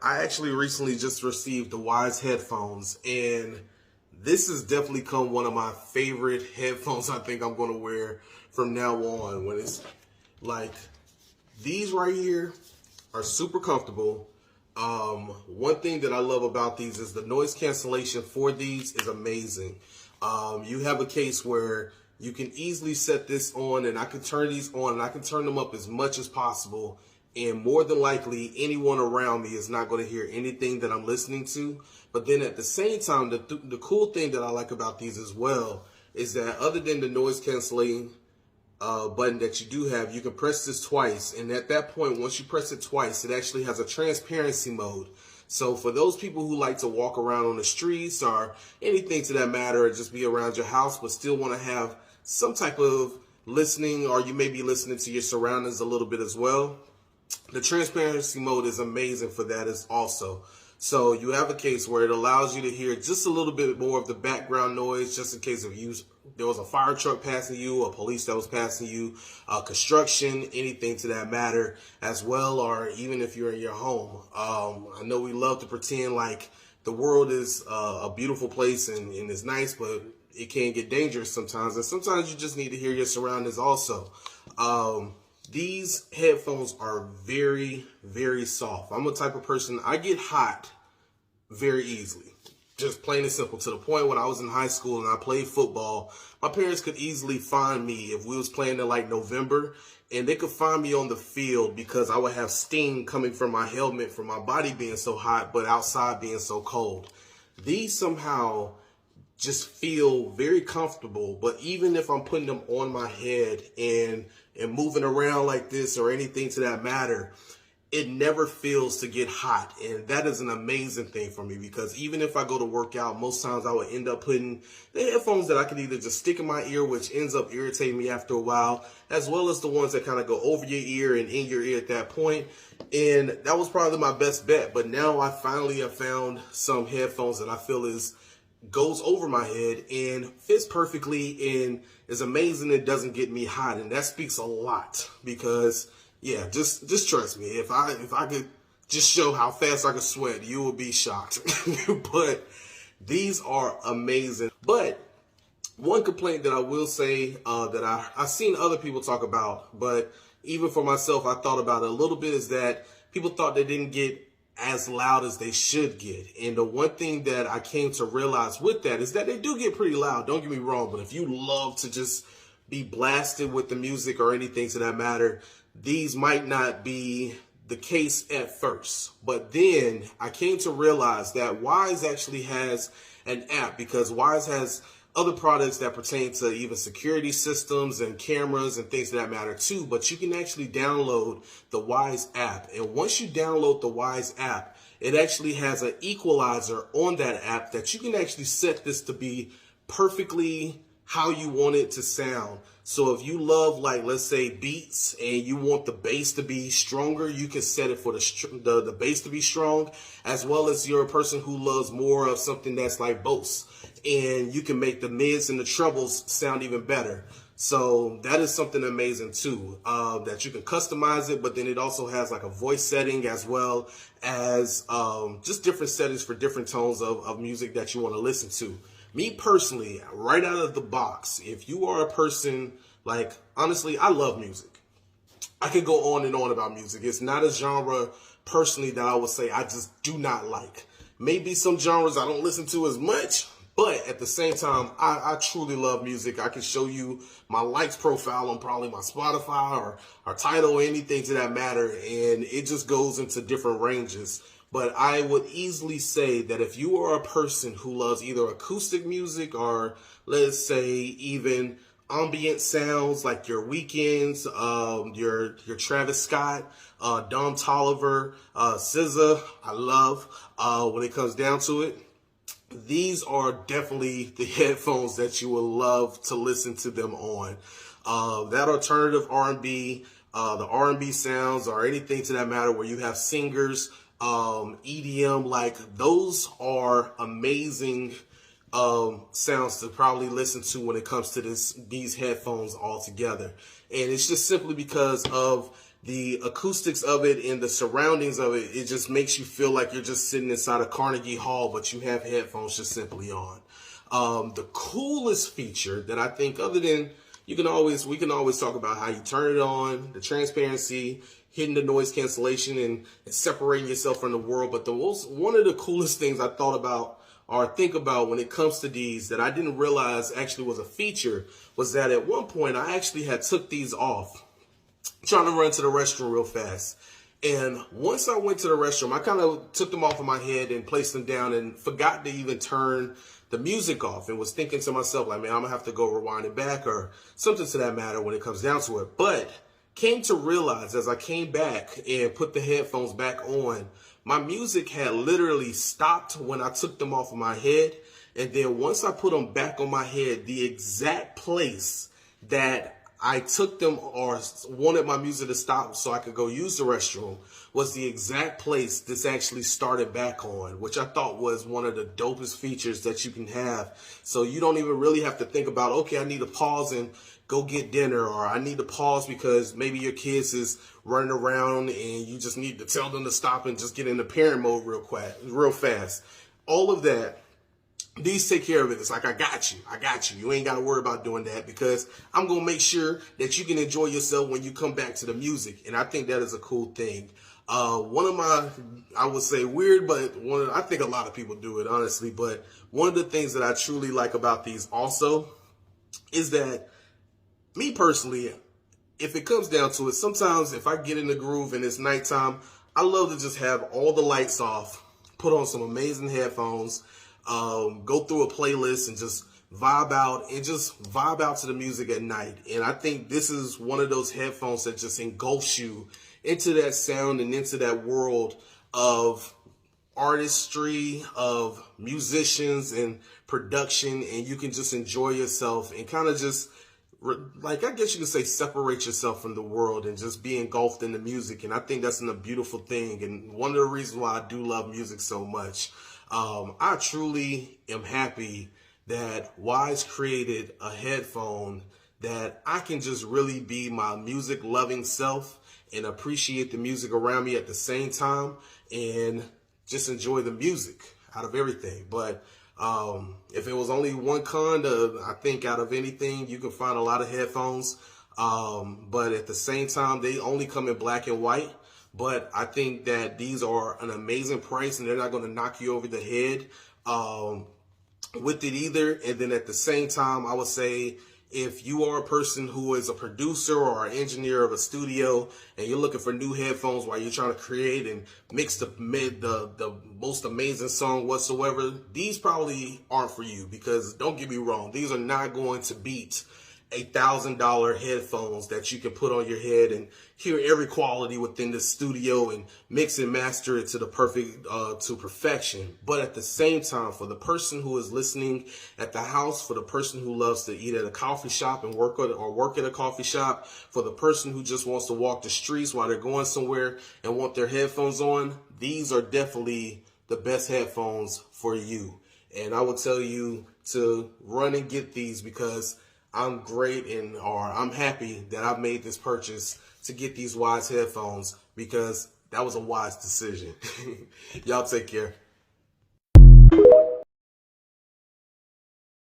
I actually recently just received the Wyze headphones, and this has definitely become one of my favorite headphones I think I'm going to wear from now on. When it's like, these right here are super comfortable. One thing that I love about these is the noise cancellation for these is amazing. You have a case where you can easily set this on, and I can turn these on, and I can turn them up as much as possible. And more than likely, anyone around me is not going to hear anything that I'm listening to. But then at the same time, the cool thing that I like about these as well is that other than the noise canceling button that you do have, you can press this twice. And at that point, once you press it twice, it actually has a transparency mode. So for those people who like to walk around on the streets or anything to that matter, or just be around your house, but still want to have some type of listening, or you may be listening to your surroundings a little bit as well, the transparency mode is amazing for that as also. So you have a case where it allows you to hear just a little bit more of the background noise, just in case of there was a fire truck passing you, a police that was passing you, construction, anything to that matter as well, or even if you're in your home. I know we love to pretend like the world is a beautiful place and it's nice, but it can get dangerous sometimes. And sometimes you just need to hear your surroundings also. These headphones are very, very soft. I'm a type of person, I get hot very easily. Just plain and simple, to the point when I was in high school and I played football, my parents could easily find me if we was playing in like November, and they could find me on the field because I would have steam coming from my helmet from my body being so hot, but outside being so cold. These somehow just feel very comfortable, but even if I'm putting them on my head and moving around like this or anything to that matter, it never feels to get hot. And that is an amazing thing for me, because even if I go to work out, most times I would end up putting the headphones that I could either just stick in my ear, which ends up irritating me after a while, as well as the ones that kind of go over your ear and in your ear at that point. And that was probably my best bet. But now I finally have found some headphones that I feel goes over my head and fits perfectly and is amazing. It doesn't get me hot, and that speaks a lot, because yeah, just trust me, if I could just show how fast I could sweat, you would be shocked. But these are amazing. But one complaint that I will say that I've seen other people talk about, but even for myself I thought about it a little bit, is that people thought they didn't get as loud as they should get. And the one thing that I came to realize with that is that they do get pretty loud, don't get me wrong, but if you love to just be blasted with the music or anything to that matter, these might not be the case at first. But then I came to realize that Wyze actually has an app, because Wyze has other products that pertain to even security systems and cameras and things of that matter too. But you can actually download the Wyze app. And once you download the Wyze app, it actually has an equalizer on that app that you can actually set this to be perfectly how you want it to sound. So if you love, like, let's say beats, and you want the bass to be stronger, you can set it for the bass to be strong, as well as you're a person who loves more of something that's like bass, and you can make the mids and the trebles sound even better. So that is something amazing too, that you can customize it, but then it also has like a voice setting, as well as just different settings for different tones of music that you want to listen to. Me personally, right out of the box, if you are a person, like, honestly, I love music. I could go on and on about music. It's not a genre personally that I would say I just do not like. Maybe some genres I don't listen to as much, but at the same time, I truly love music. I can show you my likes profile on probably my Spotify or Tidal or anything to that matter, and it just goes into different ranges. But I would easily say that if you are a person who loves either acoustic music or, let's say, even ambient sounds like your Weekends, your Travis Scott, Don Toliver, SZA, I love when it comes down to it. These are definitely the headphones that you will love to listen to them on. That alternative R&B, the R&B sounds, or anything to that matter where you have singers, EDM, like, those are amazing sounds to probably listen to when it comes to these headphones altogether. And it's just simply because of the acoustics of it and the surroundings of it, it just makes you feel like you're just sitting inside a Carnegie Hall, but you have headphones just simply on. The coolest feature that I think, other than we can always talk about how you turn it on, the transparency, hitting the noise cancellation, and separating yourself from the world. But one of the coolest things I thought about or think about when it comes to these that I didn't realize actually was a feature was that at one point I actually had took these off, trying to run to the restroom real fast. And once I went to the restroom, I kind of took them off of my head and placed them down and forgot to even turn the music off, and was thinking to myself, like, man, I'm gonna have to go rewind it back or something to that matter when it comes down to it. But came to realize as I came back and put the headphones back on, my music had literally stopped when I took them off of my head. And then once I put them back on my head, the exact place that I took them or wanted my music to stop so I could go use the restroom was the exact place this actually started back on, which I thought was one of the dopest features that you can have. So you don't even really have to think about, okay, I need to pause and go get dinner, or I need to pause because maybe your kids is running around and you just need to tell them to stop and just get into parent mode real fast. All of that, these take care of it. It's like, I got you. You ain't got to worry about doing that because I'm going to make sure that you can enjoy yourself when you come back to the music. And I think that is a cool thing. One of my, I would say weird, but I think a lot of people do it, honestly. But one of the things that I truly like about these also is that, me personally, if it comes down to it, sometimes if I get in the groove and it's nighttime, I love to just have all the lights off, put on some amazing headphones, go through a playlist and just vibe out to the music at night. And I think this is one of those headphones that just engulfs you into that sound and into that world of artistry, of musicians and production, and you can just enjoy yourself and kind of just, like, I guess you could say, separate yourself from the world and just be engulfed in the music. And I think that's a beautiful thing. And one of the reasons why I do love music so much. I truly am happy that Wyze created a headphone that I can just really be my music loving self and appreciate the music around me at the same time and just enjoy the music out of everything. But if it was only one con, I think out of anything, you can find a lot of headphones. But at the same time, they only come in black and white. But I think that these are an amazing price and they're not going to knock you over the head with it either. And then at the same time, I would say, if you are a person who is a producer or an engineer of a studio and you're looking for new headphones while you're trying to create and mix the most amazing song whatsoever, these probably aren't for you, because don't get me wrong, these are not going to beat $1,000 headphones that you can put on your head and hear every quality within the studio and mix and master it to the to perfection. But at the same time, for the person who is listening at the house, for the person who loves to eat at a coffee shop and work at a coffee shop, for the person who just wants to walk the streets while they're going somewhere and want their headphones on, these are definitely the best headphones for you. And I will tell you to run and get these, because I'm I'm happy that I made this purchase to get these Wyze headphones, because that was a wise decision. Y'all take care.